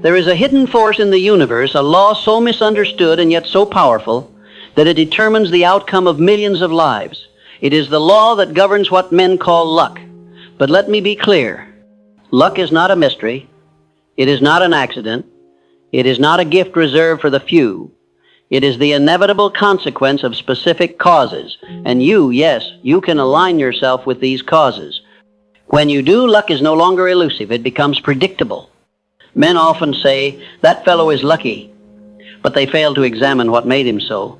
There is a hidden force in the universe, a law so misunderstood and yet so powerful that it determines the outcome of millions of lives. It is the law that governs what men call luck. But let me be clear. Luck is not a mystery. It is not an accident. It is not a gift reserved for the few. It is the inevitable consequence of specific causes. And you, yes, you can align yourself with these causes. When you do, luck is no longer elusive. It becomes predictable. Men often say, "That fellow is lucky," but they fail to examine what made him so.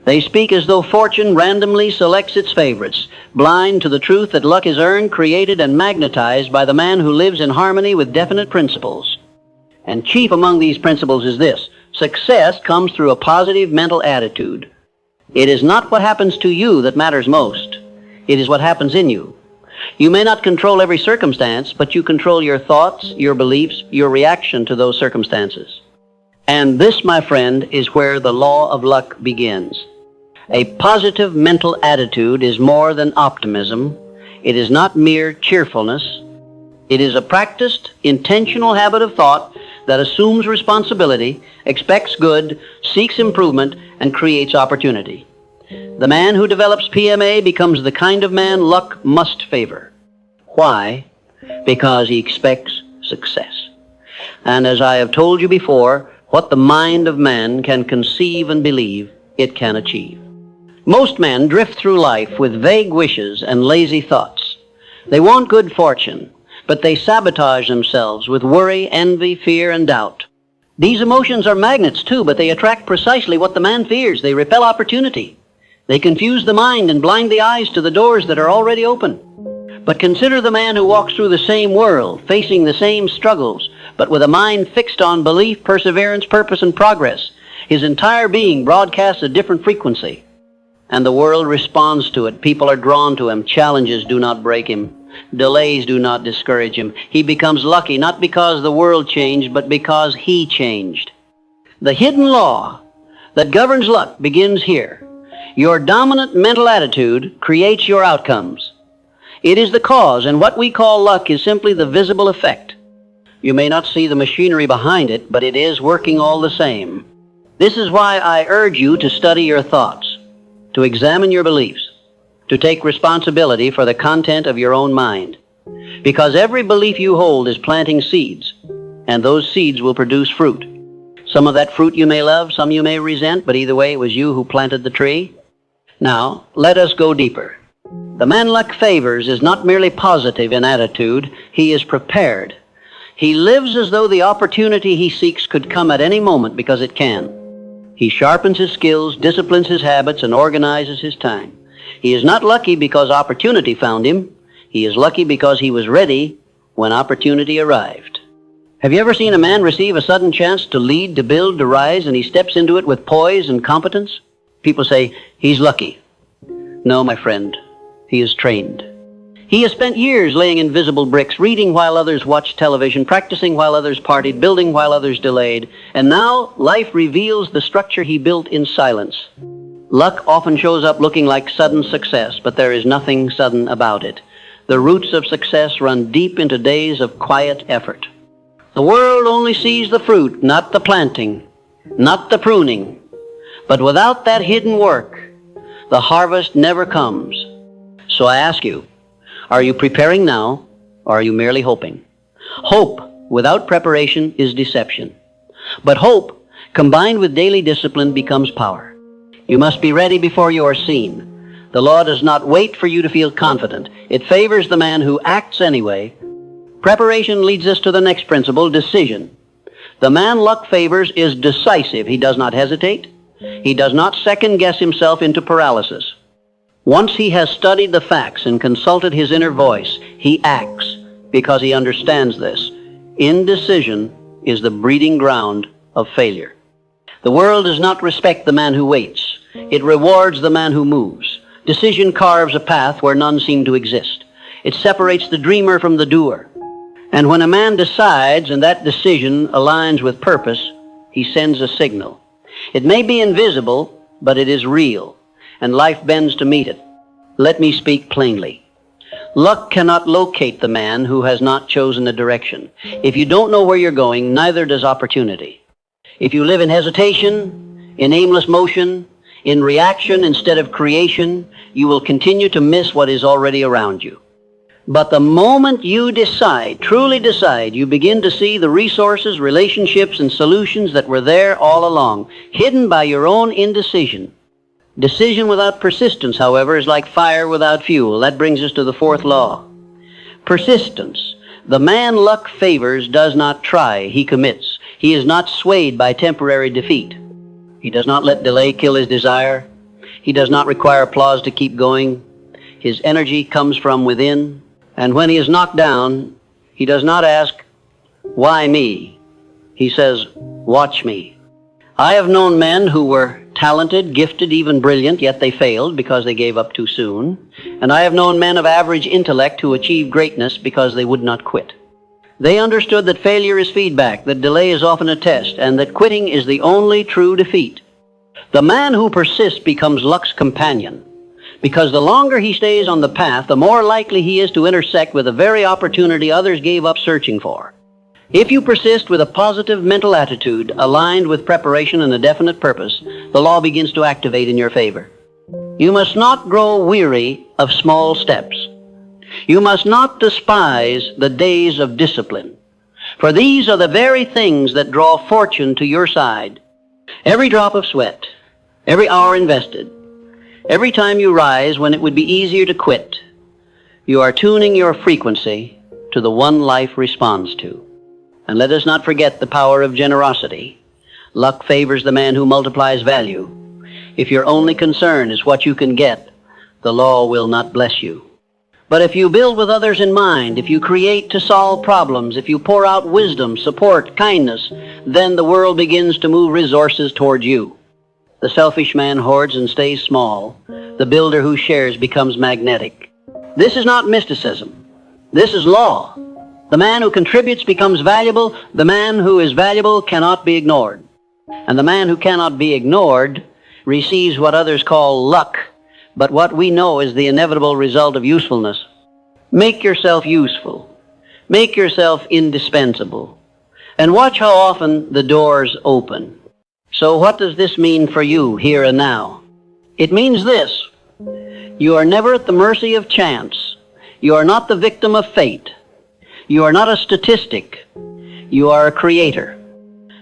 They speak as though fortune randomly selects its favorites, blind to the truth that luck is earned, created, and magnetized by the man who lives in harmony with definite principles. And chief among these principles is this: success comes through a positive mental attitude. It is not what happens to you that matters most. It is what happens in you. You may not control every circumstance, but you control your thoughts, your beliefs, your reaction to those circumstances. And this, my friend, is where the law of luck begins. A positive mental attitude is more than optimism. It is not mere cheerfulness. It is a practiced, intentional habit of thought that assumes responsibility, expects good, seeks improvement, and creates opportunity. The man who develops PMA becomes the kind of man luck must favor. Why? Because he expects success. And as I have told you before, what the mind of man can conceive and believe, it can achieve. Most men drift through life with vague wishes and lazy thoughts. They want good fortune, but they sabotage themselves with worry, envy, fear, and doubt. These emotions are magnets too, but they attract precisely what the man fears. They repel opportunity. They confuse the mind and blind the eyes to the doors that are already open. But consider the man who walks through the same world, facing the same struggles, but with a mind fixed on belief, perseverance, purpose, and progress. His entire being broadcasts a different frequency, and the world responds to it. People are drawn to him. Challenges do not break him. Delays do not discourage him. He becomes lucky, not because the world changed, but because he changed. The hidden law that governs luck begins here. Your dominant mental attitude creates your outcomes. It is the cause, and what we call luck is simply the visible effect. You may not see the machinery behind it, but it is working all the same. This is why I urge you to study your thoughts, to examine your beliefs, to take responsibility for the content of your own mind. Because every belief you hold is planting seeds, and those seeds will produce fruit. Some of that fruit you may love, some you may resent, but either way it was you who planted the tree. Now, let us go deeper. The man luck favors is not merely positive in attitude, he is prepared. He lives as though the opportunity he seeks could come at any moment because it can. He sharpens his skills, disciplines his habits, and organizes his time. He is not lucky because opportunity found him. He is lucky because he was ready when opportunity arrived. Have you ever seen a man receive a sudden chance to lead, to build, to rise, and he steps into it with poise and competence? People say, he's lucky. No, my friend, he is trained. He has spent years laying invisible bricks, reading while others watched television, practicing while others partied, building while others delayed. And now life reveals the structure he built in silence. Luck often shows up looking like sudden success, but there is nothing sudden about it. The roots of success run deep into days of quiet effort. The world only sees the fruit, not the planting, not the pruning. But without that hidden work, the harvest never comes. So I ask you, are you preparing now, or are you merely hoping? Hope without preparation is deception. But hope, combined with daily discipline, becomes power. You must be ready before you are seen. The law does not wait for you to feel confident. It favors the man who acts anyway. Preparation leads us to the next principle, decision. The man luck favors is decisive. He does not hesitate. He does not second-guess himself into paralysis. Once he has studied the facts and consulted his inner voice, he acts because he understands this. Indecision is the breeding ground of failure. The world does not respect the man who waits. It rewards the man who moves. Decision carves a path where none seem to exist. It separates the dreamer from the doer. And when a man decides and that decision aligns with purpose, he sends a signal. It may be invisible, but it is real, and life bends to meet it. Let me speak plainly. Luck cannot locate the man who has not chosen a direction. If you don't know where you're going, neither does opportunity. If you live in hesitation, in aimless motion, in reaction instead of creation, you will continue to miss what is already around you. But the moment you decide, truly decide, you begin to see the resources, relationships, and solutions that were there all along, hidden by your own indecision. Decision without persistence, however, is like fire without fuel. That brings us to the fourth law. Persistence. The man luck favors does not try, he commits. He is not swayed by temporary defeat. He does not let delay kill his desire. He does not require applause to keep going. His energy comes from within. And when he is knocked down, he does not ask, "Why me?" He says, "Watch me." I have known men who were talented, gifted, even brilliant, yet they failed because they gave up too soon. And I have known men of average intellect who achieved greatness because they would not quit. They understood that failure is feedback, that delay is often a test, and that quitting is the only true defeat. The man who persists becomes luck's companion, because the longer he stays on the path, the more likely he is to intersect with the very opportunity others gave up searching for. If you persist with a positive mental attitude, aligned with preparation and a definite purpose, the law begins to activate in your favor. You must not grow weary of small steps. You must not despise the days of discipline, for these are the very things that draw fortune to your side. Every drop of sweat, every hour invested, every time you rise when it would be easier to quit, you are tuning your frequency to the one life responds to. And let us not forget the power of generosity. Luck favors the man who multiplies value. If your only concern is what you can get, the law will not bless you. But if you build with others in mind, if you create to solve problems, if you pour out wisdom, support, kindness, then the world begins to move resources toward you. The selfish man hoards and stays small. The builder who shares becomes magnetic. This is not mysticism. This is law. The man who contributes becomes valuable. The man who is valuable cannot be ignored. And the man who cannot be ignored receives what others call luck, but what we know is the inevitable result of usefulness. Make yourself useful. Make yourself indispensable. And watch how often the doors open. So what does this mean for you here and now? It means this. You are never at the mercy of chance. You are not the victim of fate. You are not a statistic. You are a creator.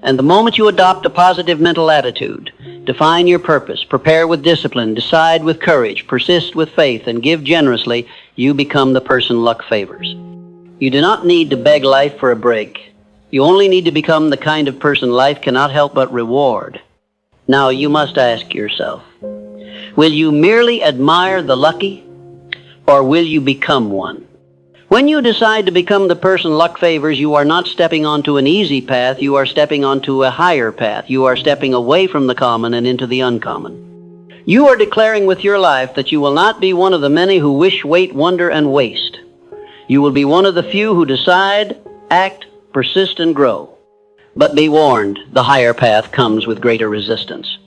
And the moment you adopt a positive mental attitude, define your purpose, prepare with discipline, decide with courage, persist with faith, and give generously, you become the person luck favors. You do not need to beg life for a break. You only need to become the kind of person life cannot help but reward. Now you must ask yourself, will you merely admire the lucky, or will you become one? When you decide to become the person luck favors, you are not stepping onto an easy path, you are stepping onto a higher path. You are stepping away from the common and into the uncommon. You are declaring with your life that you will not be one of the many who wish, wait, wonder, and waste. You will be one of the few who decide, act, persist, and grow. But be warned, the higher path comes with greater resistance.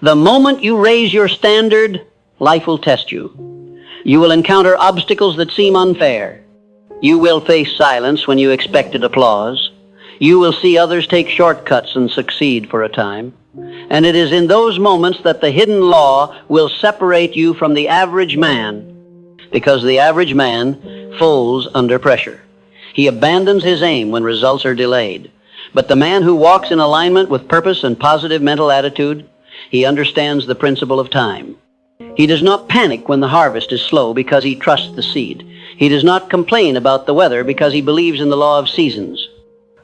The moment you raise your standard, life will test you. You will encounter obstacles that seem unfair. You will face silence when you expected applause. You will see others take shortcuts and succeed for a time. And it is in those moments that the hidden law will separate you from the average man, because the average man folds under pressure. He abandons his aim when results are delayed. But the man who walks in alignment with purpose and positive mental attitude, he understands the principle of time. He does not panic when the harvest is slow because he trusts the seed. He does not complain about the weather because he believes in the law of seasons.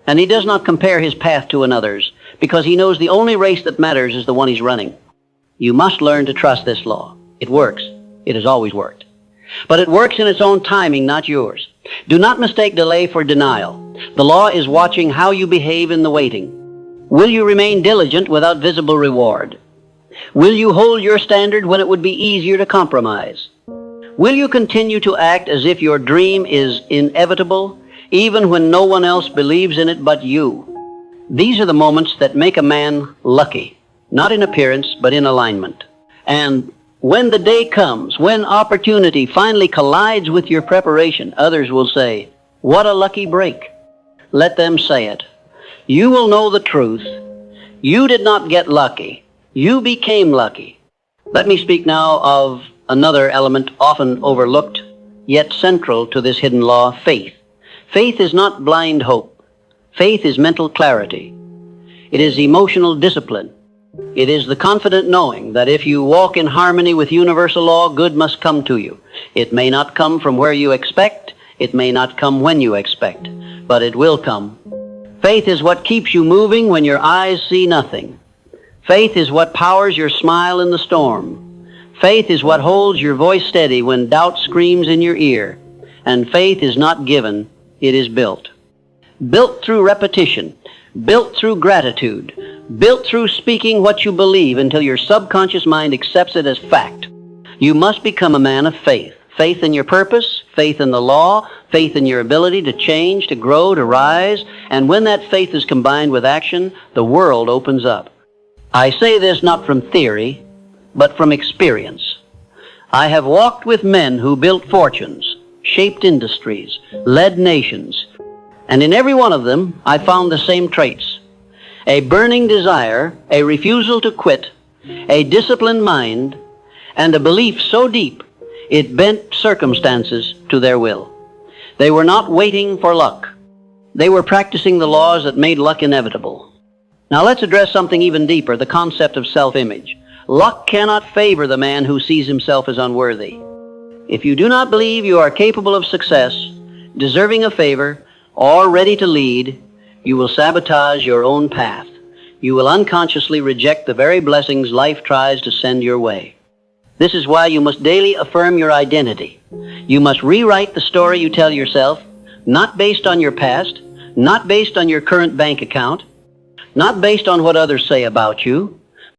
And he does not compare his path to another's because he knows the only race that matters is the one he's running. You must learn to trust this law. It works. It has always worked. But it works in its own timing, not yours. Do not mistake delay for denial. The law is watching how you behave in the waiting. Will you remain diligent without visible reward? Will you hold your standard when it would be easier to compromise? Will you continue to act as if your dream is inevitable, even when no one else believes in it but you? These are the moments that make a man lucky, not in appearance, but in alignment. And When the day comes, when opportunity finally collides with your preparation, others will say, "What a lucky break." Let them say it. You will know the truth. You did not get lucky. You became lucky. Let me speak now of another element often overlooked, yet central to this hidden law, faith. Faith is not blind hope. Faith is mental clarity. It is emotional discipline. It is the confident knowing that if you walk in harmony with universal law, good must come to you. It may not come from where you expect. It may not come when you expect, but it will come. Faith is what keeps you moving when your eyes see nothing. Faith is what powers your smile in the storm. Faith is what holds your voice steady when doubt screams in your ear. And faith is not given, it is built. Built through repetition, built through gratitude, built through speaking what you believe until your subconscious mind accepts it as fact. You must become a man of faith. Faith in your purpose, faith in the law, faith in your ability to change, to grow, to rise. And when that faith is combined with action, the world opens up. I say this not from theory, but from experience. I have walked with men who built fortunes, shaped industries, led nations, and in every one of them I found the same traits. A burning desire, a refusal to quit, a disciplined mind, and a belief so deep it bent circumstances to their will. They were not waiting for luck. They were practicing the laws that made luck inevitable. Now let's address something even deeper, the concept of self-image. Luck cannot favor the man who sees himself as unworthy. If you do not believe you are capable of success, deserving of favor, or ready to lead, you will sabotage your own path. You will unconsciously reject the very blessings life tries to send your way. This is why you must daily affirm your identity. You must rewrite the story you tell yourself, not based on your past, not based on your current bank account, not based on what others say about you,